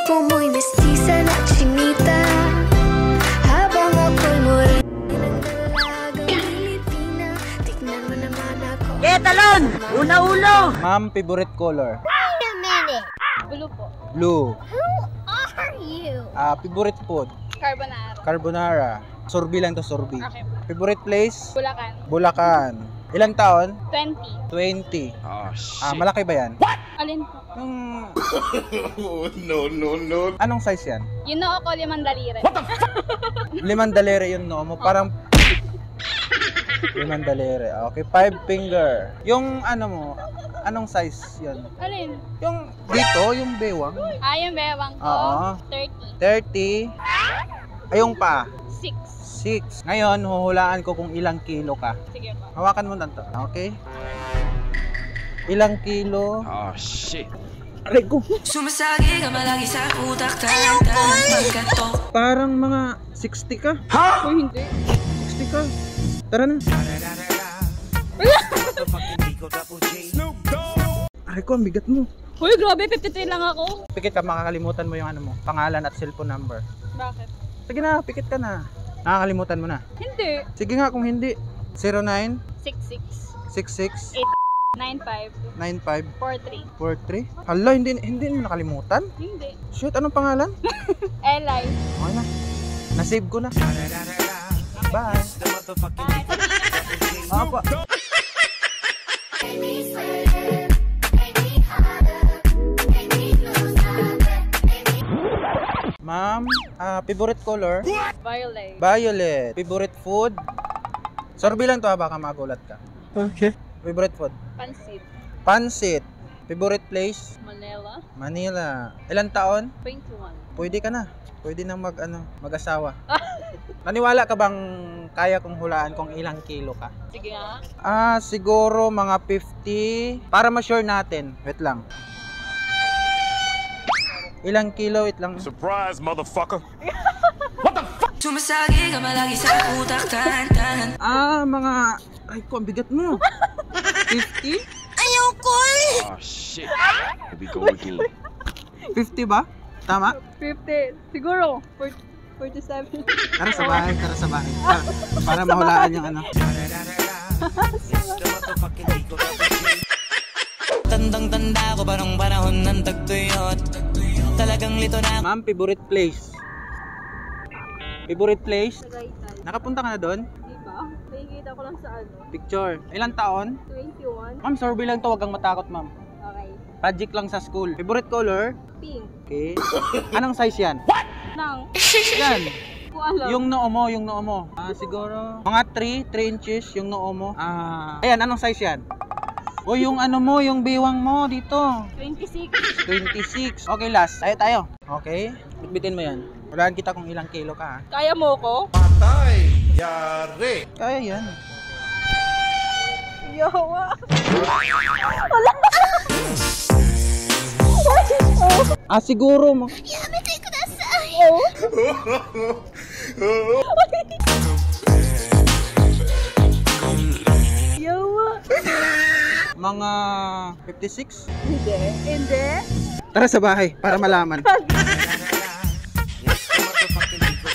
tipo mo'y mestiza na chinita, habang ako'y morena ng dalagang Pilipina. Tignan mo naman ako. Talon! Una ulo! Ma'am, favorite color? Wait a minute. Blue po. Blue. Who are you? Favorite food? Carbonara. Carbonara. Sorbi lang to, sorbi. Okay. Favorite place? Bulacan. Bulacan. Ilang taon? 20. 20. Oh, shit. Malaki ba yan? Alin po? Yung... No. Anong size yan? Yung noo ko, 5 daliri. 5 daliri yung noo mo. Parang... 5 daliri. Okay, 5 finger. Yung ano mo, anong size yun? Alin? Yung dito, yung bewang. Yung bewang ko. Oo. 30. 30. Ayong pa. 6. 6. Ngayon, huhulaan ko kung ilang kilo ka. Sige po. Hawakan mo na to. Okay? Ilang kilo? Oh, shit. Aray ko. Sumasagi ka malagi sa utak. Pagkatok. Parang mga 60 ka. Ha? Uy, hindi. 60 ka. Tara na. Aray ko, ang bigat mo. Uy, grabe, 53 lang ako. Pikit ka, makakalimutan mo yung ano mo, pangalan at cellphone number. Bakit? Sige na, pikit ka na. Nakakalimutan mo na. Hindi. Sige nga kung hindi. 09 66 66 95 95 43. 43. Hala, hindi mo nakalimutan? Hindi. Shoot, anong pangalan? Eli. Okay na. Na-save ko na. Bye. Apa. Ma'am, favorite color? Violet. Violet. Favorite food? Sorbi lang to ha, baka magulat ka. Okay. Favorite food? Pansit. Pansit. Favorite place? Manila. Manila. Ilang taon? 21. Pwede ka na. Pwede na mag-asawa. Naniwala ka bang kaya kong hulaan kung ilang kilo ka? Sige nga. Siguro mga 50. Para ma-sure natin. Wait lang. Ilang kilo? Wait lang. Surprise, motherfucker. Sumasagi ka malagi sa utak. Mga... Ay ko, ang bigat mo. 50? Oh, shit. Here we go again. 50 ba? Tama? 50. Siguro. 47. Tara sa bahay, para mahulaan yung ano. Tandang-tanda ko ba nung panahon ng tagtuyot? Talagang lito na. Ma'am, favorite place? Favorite place? Tagaytay. Nakapunta ka na doon? Diba? Nakikita ko lang sa ano. Picture. Ilang taon? 21. Ma'am, survey lang to, wag kang matakot, ma'am. Okay. Project lang sa school. Favorite color? Pink. Okay. Anong size yan? What? Nang. Yan. Ko alam. Yung noo mo. Siguro mga 3 inches yung noo mo. Ayan, anong size yan? O yung ano mo, yung biwang mo dito. 26. 26. Okay, last. Tayo. Okay? Bitbitin mo yan. Hulaan kita kung ilang kilo ka, ha? Kaya mo ko? Patay! Yari! Kaya yan. Yawa. Siguro mo. Yawa. Mga 56? Hindi. Tara sa bahay para malaman.